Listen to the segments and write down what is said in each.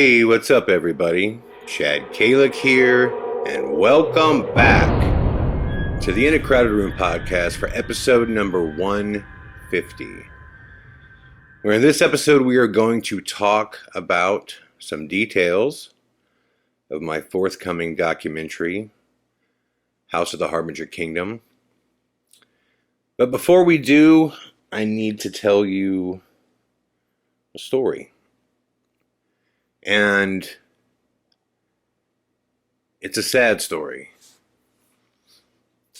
Hey, what's up, everybody? Chad Calek here, and welcome back to the In a Crowded Room podcast for episode number 150. Where in this episode, we are going to talk about some details of my forthcoming documentary, House of the Harbinger Kingdom. But before we do, I need to tell you a story. And it's a sad story.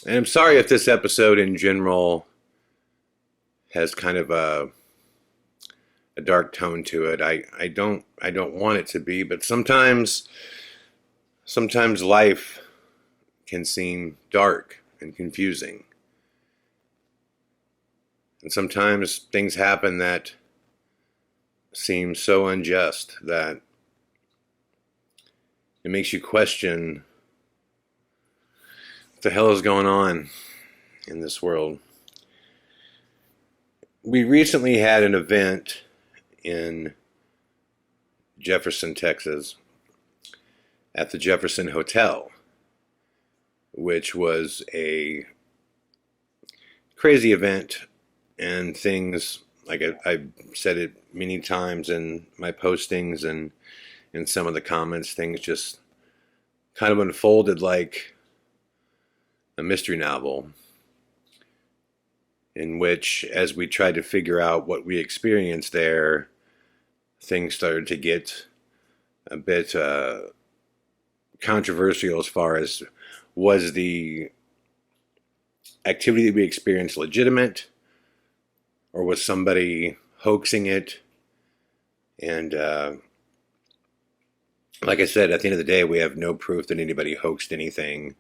And I'm sorry if this episode in general has kind of a dark tone to it. I don't want it to be, but sometimes life can seem dark and confusing. And sometimes things happen that seem so unjust that it makes you question what the hell is going on in this world. We recently had an event in Jefferson, Texas, at the Jefferson Hotel, which was a crazy event, and things, like I've said it many times in my postings and in some of the comments, things just kind of unfolded like a mystery novel, in which, as we tried to figure out what we experienced there, things started to get a bit controversial as far as, was the activity that we experienced legitimate, or was somebody hoaxing it? And like I said, at the end of the day, we have no proof that anybody hoaxed anything.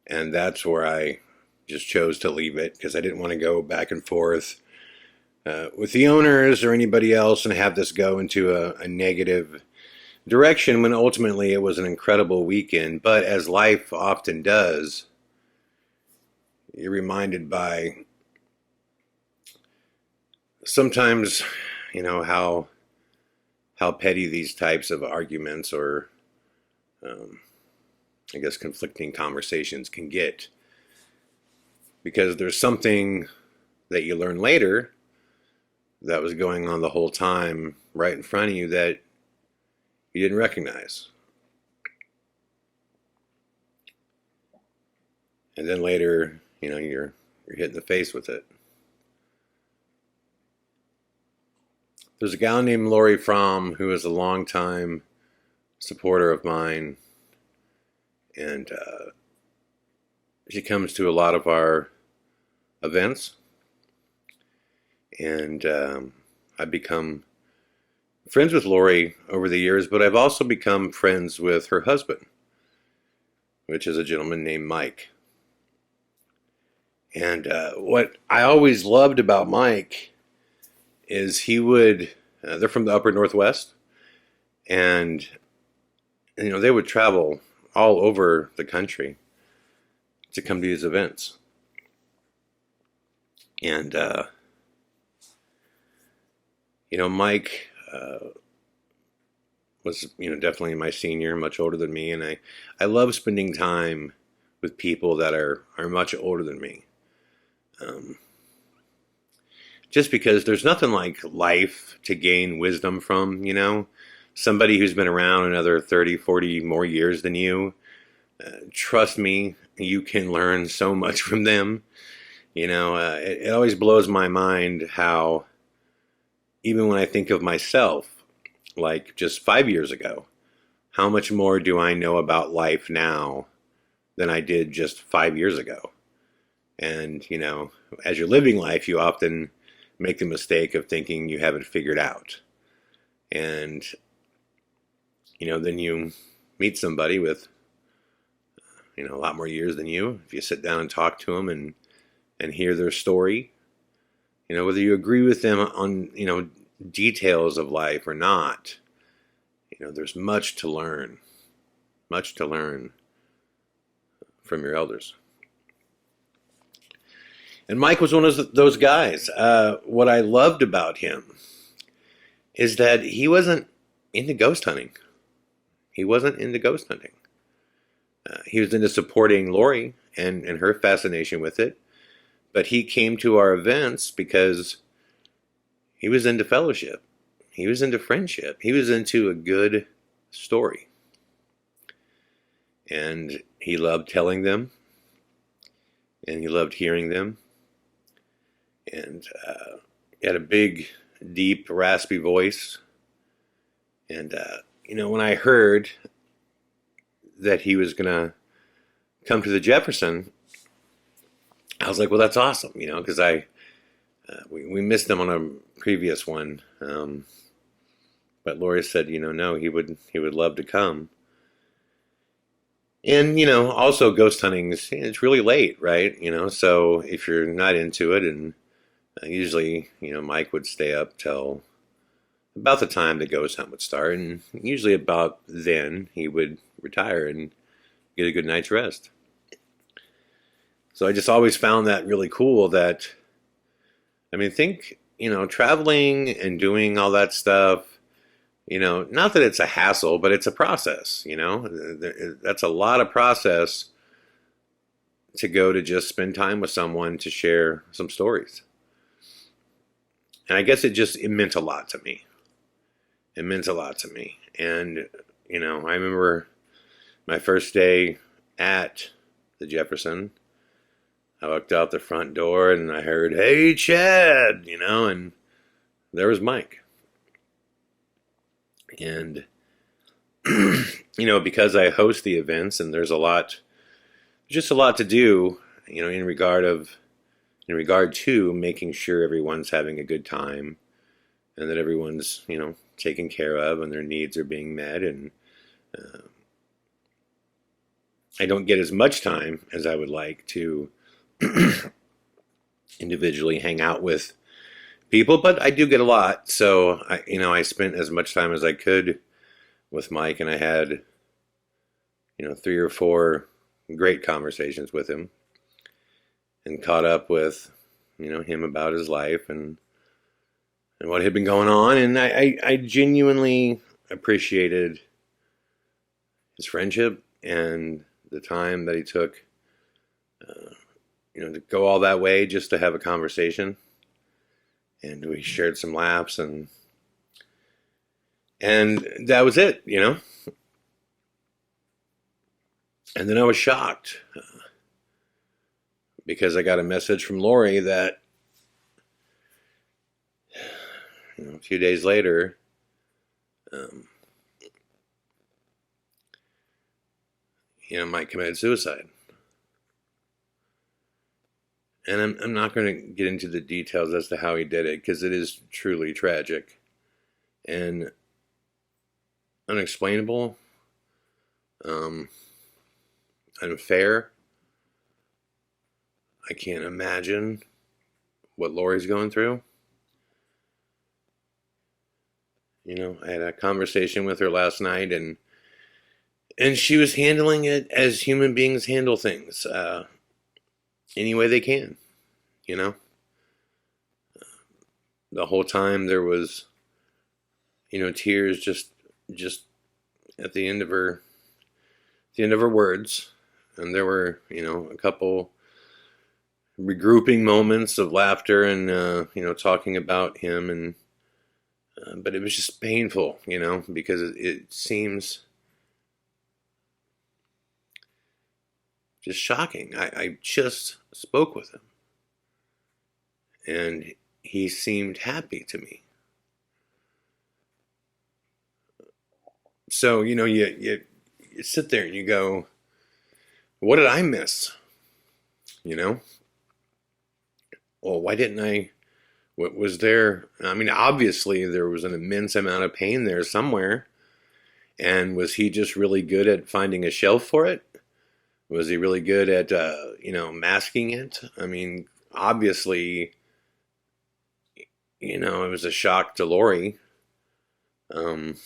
And that's where I just chose to leave it, because I didn't want to go back and forth with the owners or anybody else and have this go into a negative direction, when ultimately it was an incredible weekend. But as life often does, you're reminded by sometimes, how petty these types of arguments or I guess conflicting conversations can get, because there's something that you learn later that was going on the whole time right in front of you that you didn't recognize. And then later, you're hit in the face with it. There's a gal named Lori Fromm who is a longtime supporter of mine, and she comes to a lot of our events, and I've become friends with Lori over the years, but I've also become friends with her husband, which is a gentleman named Mike. And what I always loved about Mike is he would, they're from the upper Northwest, and they would travel all over the country to come to these events. And Mike was definitely my senior, much older than me, and I love spending time with people that are much older than me. Just because there's nothing like life to gain wisdom from, somebody who's been around another 30, 40 more years than you. Trust me, you can learn so much from them. It always blows my mind how, even when I think of myself, like just 5 years ago, how much more do I know about life now than I did just 5 years ago? And, as you're living life, you often make the mistake of thinking you have it figured out. And, then you meet somebody with, a lot more years than you. If you sit down and talk to them and hear their story, whether you agree with them on, details of life or not, there's much to learn from your elders. And Mike was one of those guys. What I loved about him is that he wasn't into ghost hunting. He wasn't into ghost hunting. He was into supporting Lori and her fascination with it. But he came to our events because he was into fellowship. He was into friendship. He was into a good story. And he loved telling them. And he loved hearing them. And he had a big, deep, raspy voice. And, when I heard that he was going to come to the Jefferson, I was like, well, that's awesome, because we missed him on a previous one. But Lori said, no, he would love to come. And, also ghost hunting it's really late, right? So if you're not into it, and usually, Mike would stay up till about the time the ghost hunt would start. And usually about then he would retire and get a good night's rest. So I just always found that really cool that, think, traveling and doing all that stuff, not that it's a hassle, but it's a process, that's a lot of process to go to just spend time with someone to share some stories. And I guess it meant a lot to me. It meant a lot to me. And, I remember my first day at the Jefferson. I walked out the front door and I heard, "Hey, Chad," and there was Mike. And, because I host the events and there's just a lot to do, in regard to making sure everyone's having a good time and that everyone's, taken care of and their needs are being met. And I don't get as much time as I would like to individually hang out with people, but I do get a lot. So I spent as much time as I could with Mike, and I had 3 or 4 great conversations with him, and caught up with him about his life and what had been going on. And I genuinely appreciated his friendship and the time that he took to go all that way just to have a conversation. And we shared some laughs, and that was it, And then I was shocked because I got a message from Lori that a few days later, Mike committed suicide. And I'm not going to get into the details as to how he did it, because it is truly tragic and unexplainable, unfair. I can't imagine what Lori's going through. I had a conversation with her last night, and she was handling it as human beings handle things, any way they can, The whole time there was, tears just at the end of her words, and there were, a couple regrouping moments of laughter and talking about him, and but it was just painful, because it seems just shocking. I just spoke with him, and he seemed happy to me. So, you sit there and you go, what did I miss? Well, why didn't I? What was there? Obviously there was an immense amount of pain there somewhere. And was he just really good at finding a shelf for it? Was he really good at, masking it? Obviously, it was a shock to Lori. And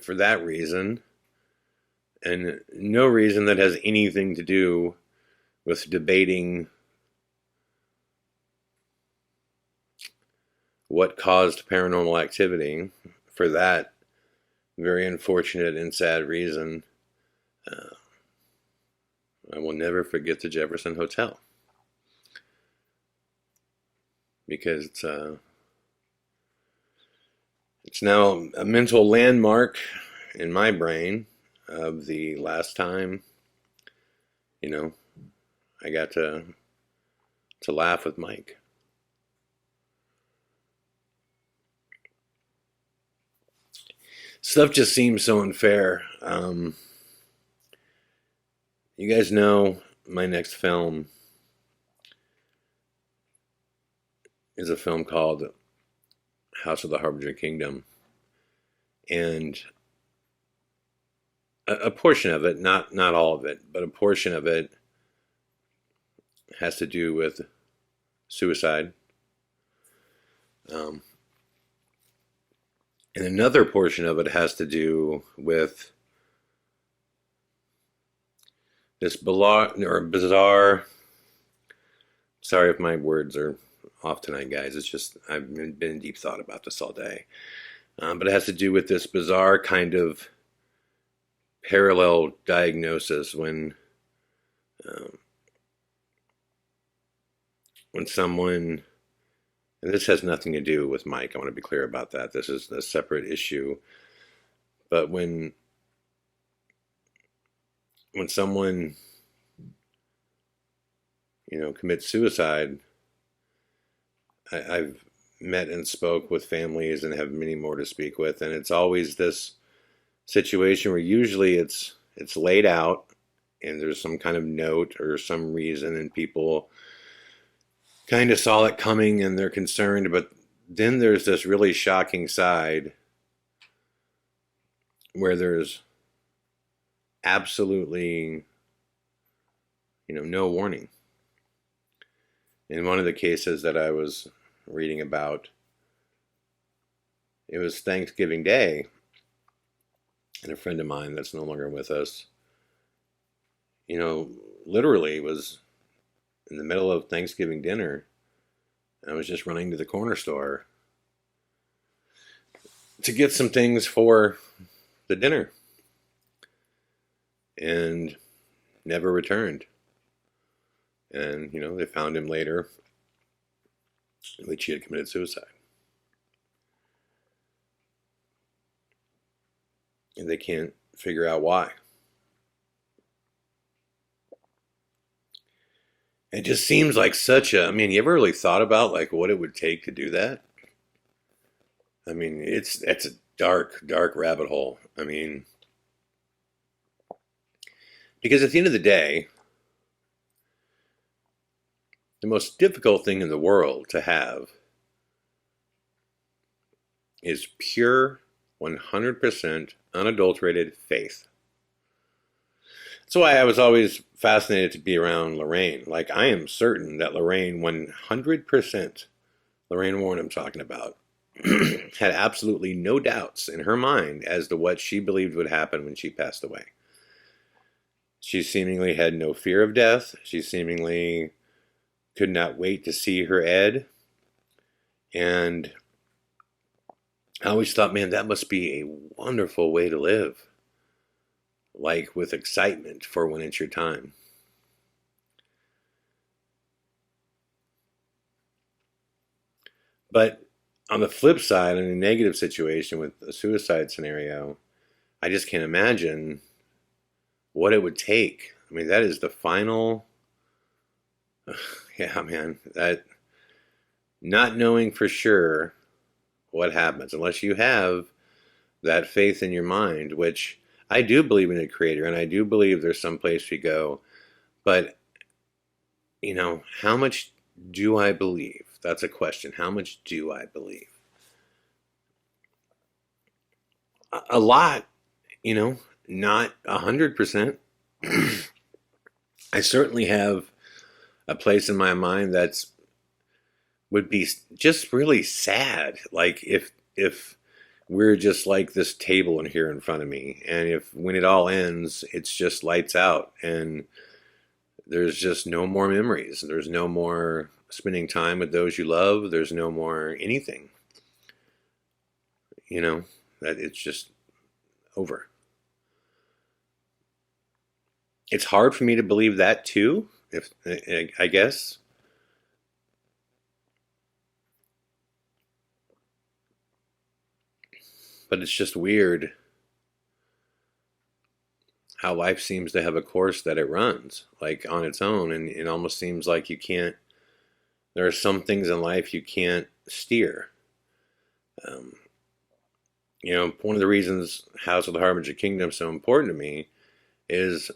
for that reason, and no reason that has anything to do with debating what caused paranormal activity, for that very unfortunate and sad reason, I will never forget the Jefferson Hotel, because it's now a mental landmark in my brain of the last time, I got to laugh with Mike. Stuff just seems so unfair. You guys know my next film is a film called House of the Harbinger Kingdom. And a portion of it, not all of it, but a portion of it has to do with suicide. And another portion of it has to do with this bizarre, sorry if my words are off tonight, guys. It's just, I've been in deep thought about this all day. But it has to do with this bizarre kind of parallel diagnosis when someone, and this has nothing to do with Mike, I want to be clear about that. This is a separate issue. But when someone, commits suicide, I've met and spoke with families and have many more to speak with, and it's always this situation where usually it's laid out and there's some kind of note or some reason, and people kind of saw it coming and they're concerned, but then there's this really shocking side where there's absolutely no warning. In one of the cases that I was reading about, it was Thanksgiving Day, and a friend of mine that's no longer with us, literally was in the middle of Thanksgiving dinner. I was just running to the corner store to get some things for the dinner, and never returned. And, they found him later, which he had committed suicide. And they can't figure out why. It just seems like you ever really thought about what it would take to do that? It's a dark, dark rabbit hole. Because at the end of the day, the most difficult thing in the world to have is pure, 100% unadulterated faith. That's why I was always fascinated to be around Lorraine. I am certain that Lorraine, 100%, Lorraine Warren I'm talking about, had absolutely no doubts in her mind as to what she believed would happen when she passed away. She seemingly had no fear of death. She seemingly could not wait to see her Ed. And I always thought, man, that must be a wonderful way to live. With excitement for when it's your time. But on the flip side, in a negative situation with a suicide scenario, I just can't imagine what it would take. That is the final... Yeah, man, that not knowing for sure what happens, unless you have that faith in your mind, which I do believe in a creator, and I do believe there's some place we go, but, how much do I believe? That's a question. How much do I believe? A lot, not 100%. I certainly have a place in my mind would be just really sad. If we're just like this table in here in front of me, and if when it all ends, it's just lights out, and there's just no more memories. There's no more spending time with those you love. There's no more anything. you know, that it's just over. It's hard for me to believe that too, if I guess. But it's just weird how life seems to have a course that it runs, like on its own, and it almost seems like you can't. There are some things in life you can't steer. Um, one of the reasons House of the Harbinger Kingdom is so important to me is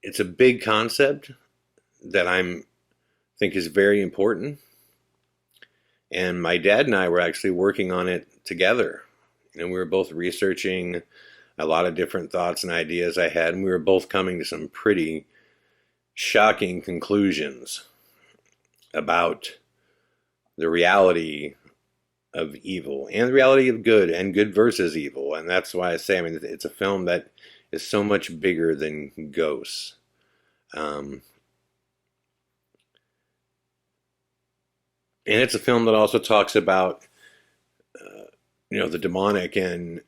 it's a big concept that I think is very important. And my dad and I were actually working on it together. And we were both researching a lot of different thoughts and ideas I had, and we were both coming to some pretty shocking conclusions about the reality of evil and the reality of good and good versus evil. And that's why I say, it's a film that is so much bigger than ghosts. And it's a film that also talks about, the demonic. And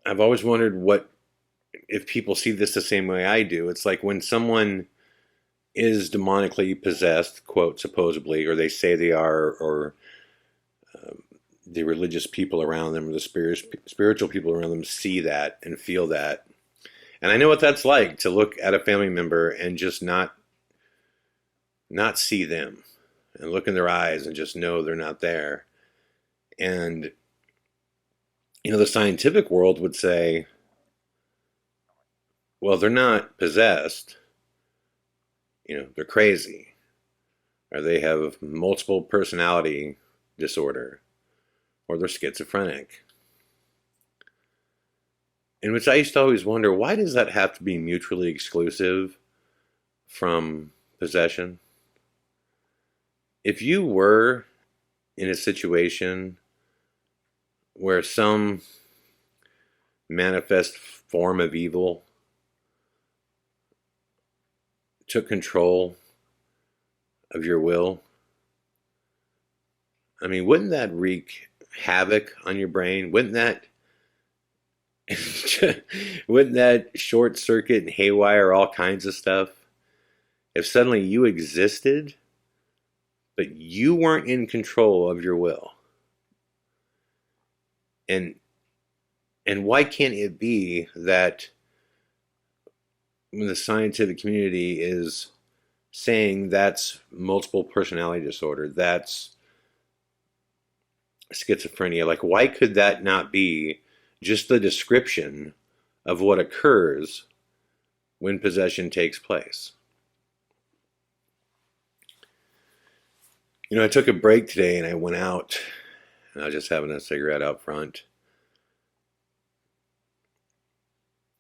I've always wondered if people see this the same way I do. It's like when someone is demonically possessed, quote, supposedly, or they say they are, or the religious people around them, or the spiritual people around them see that and feel that. And I know what that's like, to look at a family member and just not see them, and look in their eyes and just know they're not there. And, the scientific world would say, well, they're not possessed. They're crazy. Or they have multiple personality disorder. Or they're schizophrenic. In which I used to always wonder, why does that have to be mutually exclusive from possession? If you were in a situation where some manifest form of evil took control of your will, wouldn't that wreak havoc on your brain? Wouldn't that short circuit and haywire all kinds of stuff? If suddenly you existed, but you weren't in control of your will. And why can't it be that when the scientific community is saying that's multiple personality disorder, that's schizophrenia, like, why could that not be just the description of what occurs when possession takes place? I took a break today and I went out, and I was just having a cigarette out front.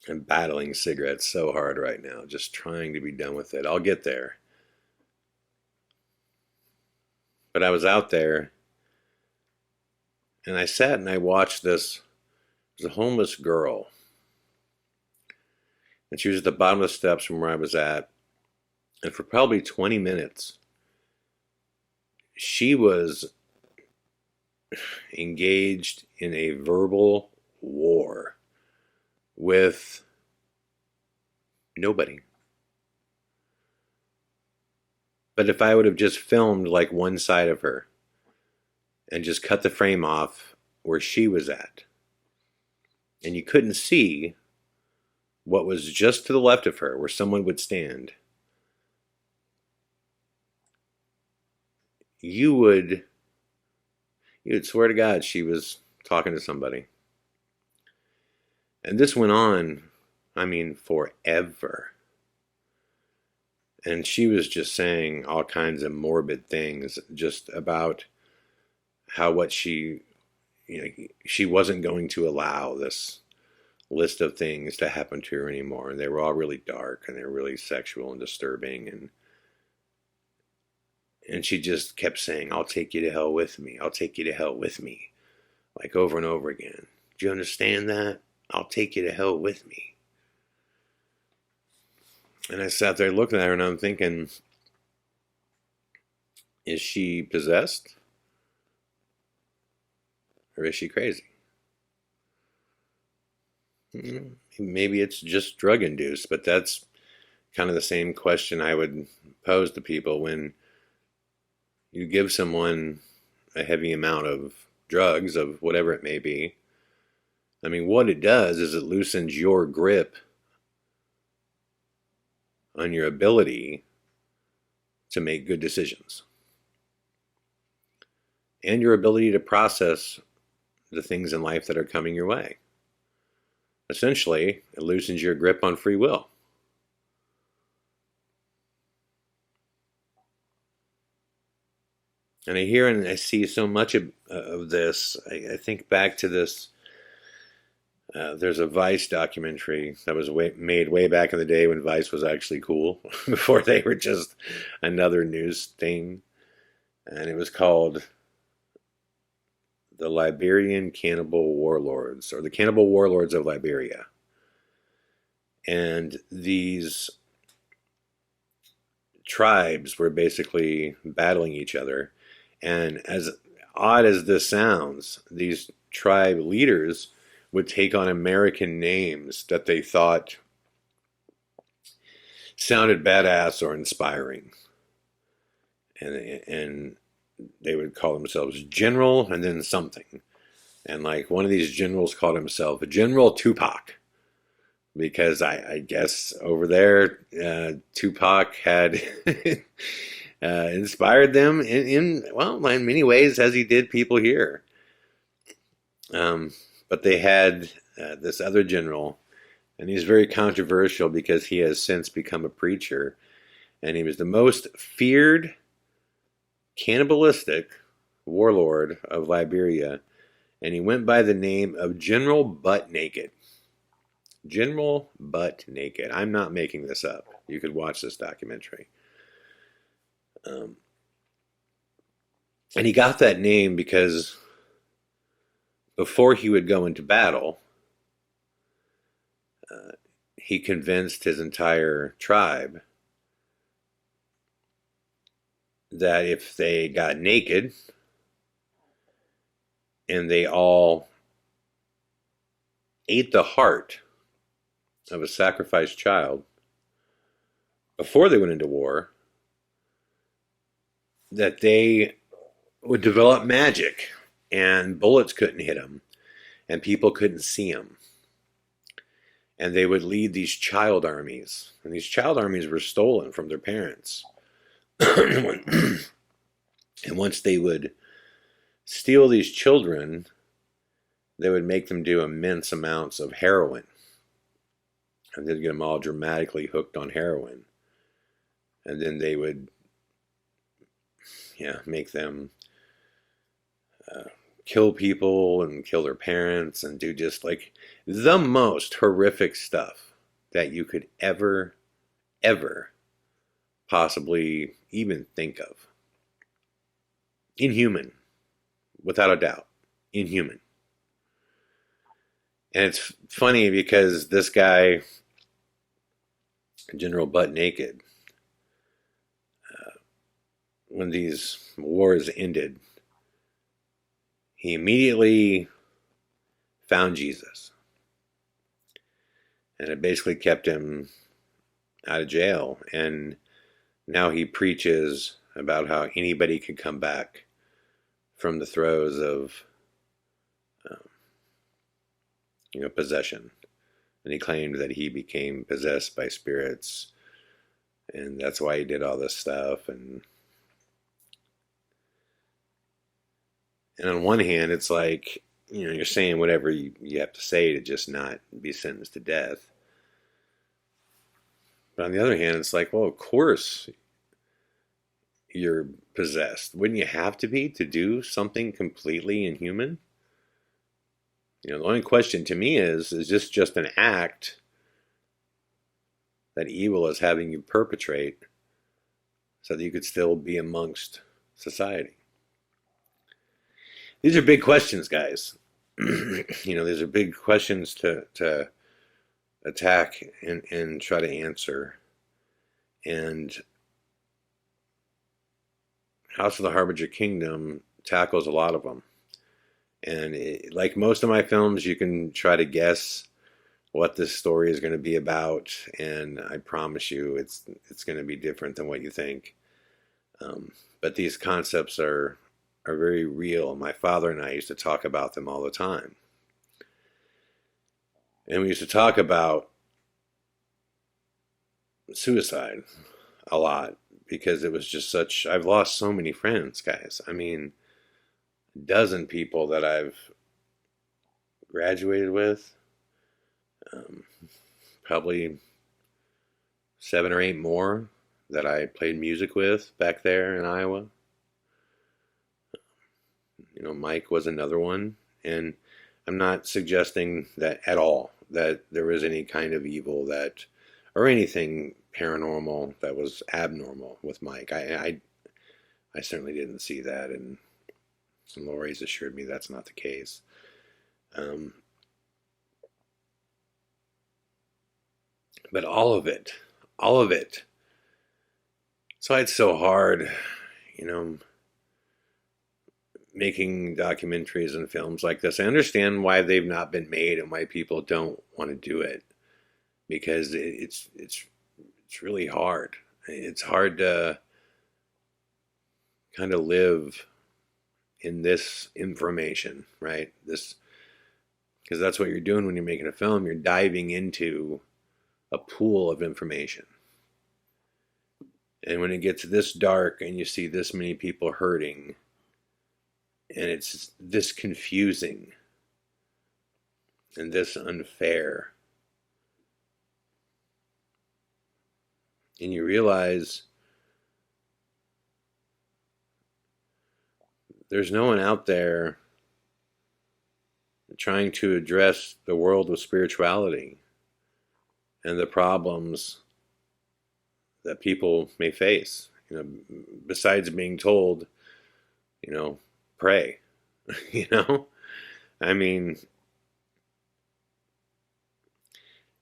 I'm battling cigarettes so hard right now, just trying to be done with it. I'll get there. But I was out there, and I sat and I watched this. There's a homeless girl, and she was at the bottom of the steps from where I was at, and for probably 20 minutes, she was engaged in a verbal war with nobody. But if I would have just filmed like one side of her and just cut the frame off where she was at, and you couldn't see what was just to the left of her where someone would stand, you would swear to God she was talking to somebody. And this went on, forever. And she was just saying all kinds of morbid things just about how what she wasn't going to allow this list of things to happen to her anymore. And they were all really dark, and they were really sexual and disturbing. And she just kept saying, I'll take you to hell with me. I'll take you to hell with me. Like over and over again. Do you understand that? I'll take you to hell with me. And I sat there looking at her, and I'm thinking, is she possessed? or is she crazy? Maybe it's just drug induced, but that's kind of the same question I would pose to people when you give someone a heavy amount of drugs, of whatever it may be. I mean, what it does is it loosens your grip on your ability to make good decisions and your ability to process the things in life that are coming your way. Essentially, it loosens your grip on free will. And I hear and I see so much of this. I think back to this. There's a Vice documentary that was made way back in the day when Vice was actually cool, before they were just another news thing. And it was called The Liberian Cannibal Warlords, or the Cannibal Warlords of Liberia. And these tribes were basically battling each other. And as odd as this sounds, these tribe leaders would take on American names that they thought sounded badass or inspiring. And they would call themselves General and then something. And like one of these generals called himself General Tupac, because I guess over there, Tupac had inspired them in many ways, as he did people here. But they had this other general, and he's very controversial because he has since become a preacher, and he was the most feared cannibalistic warlord of Liberia, and he went by the name of General Butt Naked. General Butt Naked. I'm not making this up. You could watch this documentary. And he got that name because before he would go into battle, he convinced his entire tribe that if they got naked and they all ate the heart of a sacrificed child before they went into war, that they would develop magic and bullets couldn't hit them and people couldn't see them. And they would lead these child armies. And these child armies were stolen from their parents. And once they would steal these children, they would make them do immense amounts of heroin. And they'd get them all dramatically hooked on heroin. And then they would make them kill people and kill their parents and do just like the most horrific stuff that you could ever possibly even think of. Inhuman, without a doubt. Inhuman. And it's funny because this guy, General Butt Naked, when these wars ended, he immediately found Jesus. And it basically kept him out of jail. And now he preaches about how anybody can come back from the throes of possession. And he claimed that he became possessed by spirits, and that's why he did all this stuff. And on one hand, it's like, you're saying whatever you have to say to just not be sentenced to death. But on the other hand, it's like, well, of course you're possessed. Wouldn't you have to be to do something completely inhuman? The only question to me is this just an act that evil is having you perpetrate so that you could still be amongst society? These are big questions, guys. These are big questions to attack and try to answer. And House of the Harbinger Kingdom tackles a lot of them. And like most of my films, you can try to guess what this story is going to be about, and I promise you, it's going to be different than what you think. But these concepts are very real. My father and I used to talk about them all the time, and we used to talk about suicide a lot because it was just such. I've lost so many friends, guys. I mean, a dozen people that I've graduated with, um, probably 7 or 8 more that I played music with back there in Iowa. You know, Mike was another one. And I'm not suggesting that at all that there was any kind of evil that, or anything paranormal that was abnormal with Mike. I certainly didn't see that, and Lori's assured me that's not the case. Um, but all of it. So it's so hard, you know, making documentaries and films like this. I understand why they've not been made and why people don't want to do it, because it's really hard. It's hard to kind of live in this information, right? This, because that's what you're doing when you're making a film. You're diving into a pool of information. And when it gets this dark and you see this many people hurting, and it's this confusing and this unfair, and you realize there's no one out there trying to address the world with spirituality and the problems that people may face, you know, besides being told, you know, pray. You know, I mean,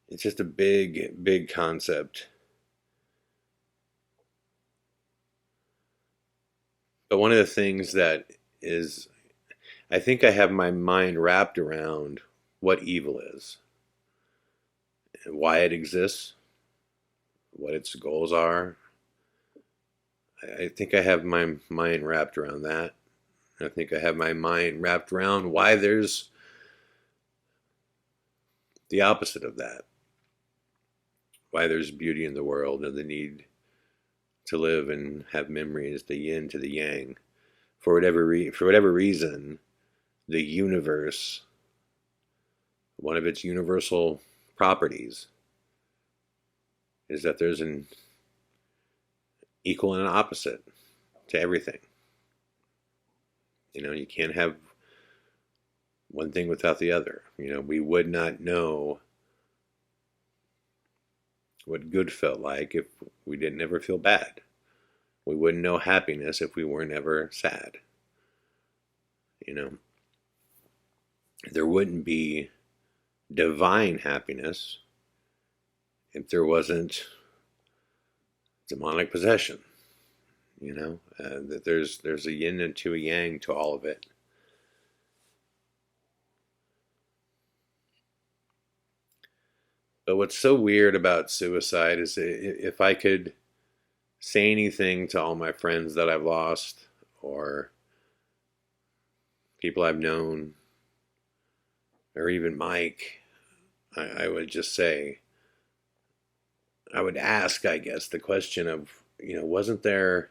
it's just a big concept. But one of the things that is, I think I have my mind wrapped around what evil is and why it exists, what its goals are. I think I have my mind wrapped around that. I think I have my mind wrapped around why there's the opposite of that. Why there's beauty in the world and the need to live and have memories, the yin to the yang. For whatever reason, the universe, one of its universal properties, is that there's an equal and an opposite to everything. You know, you can't have one thing without the other. You know, we would not know what good felt like if we didn't ever feel bad. We wouldn't know happiness if we weren't ever sad. You know, there wouldn't be divine happiness if there wasn't demonic possession. You know, that there's a yin and to a yang to all of it. But what's so weird about suicide is if I could say anything to all my friends that I've lost or people I've known or even Mike, I would just say, I would ask, I guess, the question of, you know, wasn't there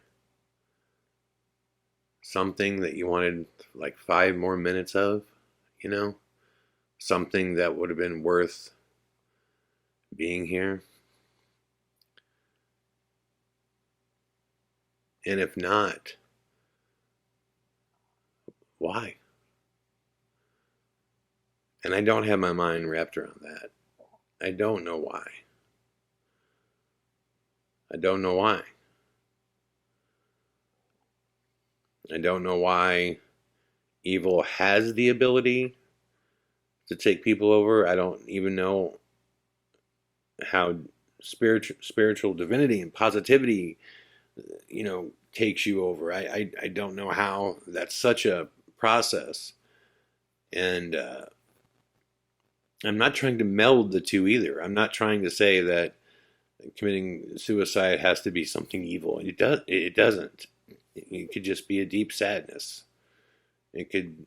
something that you wanted like 5 more minutes of, you know? Something that would have been worth being here? And if not, why? And I don't have my mind wrapped around that. I don't know why. I don't know why. I don't know why evil has the ability to take people over. I don't even know how spiritual divinity and positivity, you know, takes you over. I don't know how that's such a process And I'm not trying to meld the two either. I'm not trying to say that committing suicide has to be something evil. It doesn't. It could just be a deep sadness. It could.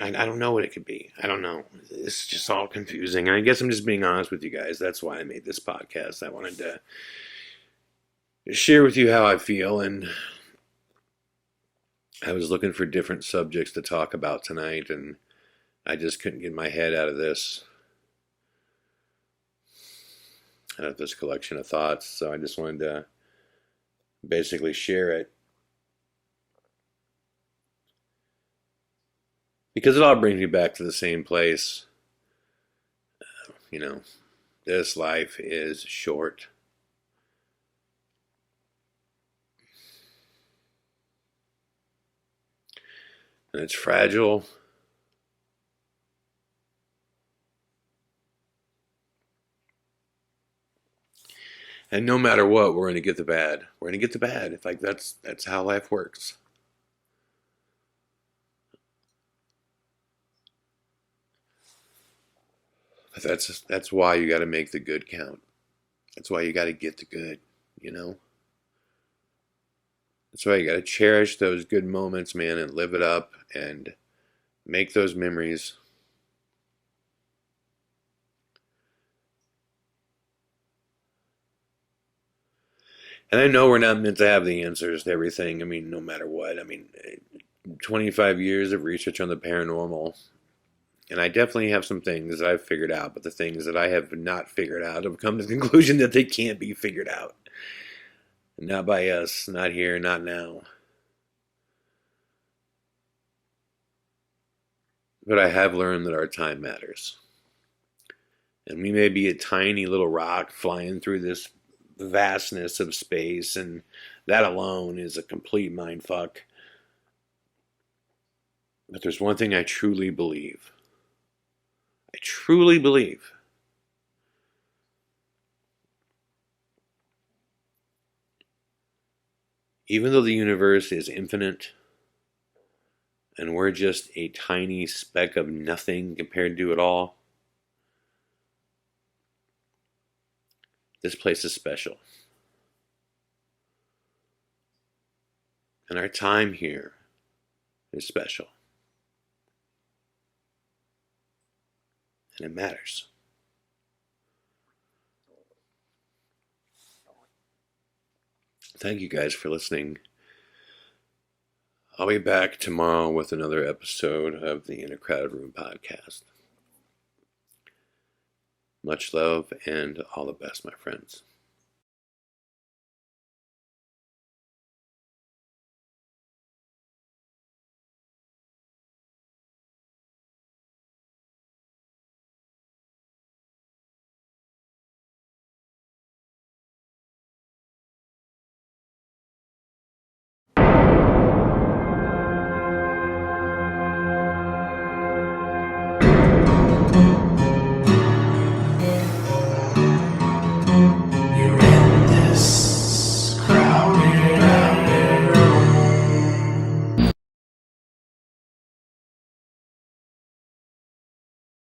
I don't know what it could be. I don't know. It's just all confusing. I guess I'm just being honest with you guys. That's why I made this podcast. I wanted to share with you how I feel, and I was looking for different subjects to talk about tonight, and I just couldn't get my head out of this collection of thoughts. So I just wanted to basically share it, because it all brings me back to the same place. You know, this life is short. And it's fragile. And no matter what, we're going to get the bad. We're going to get the bad. It's like that's how life works. But that's why you got to make the good count. That's why you got to get the good, you know? That's why you got to cherish those good moments, man, and live it up and make those memories. And I know we're not meant to have the answers to everything. I mean, no matter what. I mean, 25 years of research on the paranormal. And I definitely have some things that I've figured out, but the things that I have not figured out have come to the conclusion that they can't be figured out. Not by us, not here, not now. But I have learned that our time matters. And we may be a tiny little rock flying through this vastness of space, and that alone is a complete mind fuck. But there's one thing I truly believe. I truly believe. Even though the universe is infinite, and we're just a tiny speck of nothing compared to it all, this place is special. And our time here is special. And it matters. Thank you guys for listening. I'll be back tomorrow with another episode of the In a Crowded Room podcast. Much love and all the best, my friends.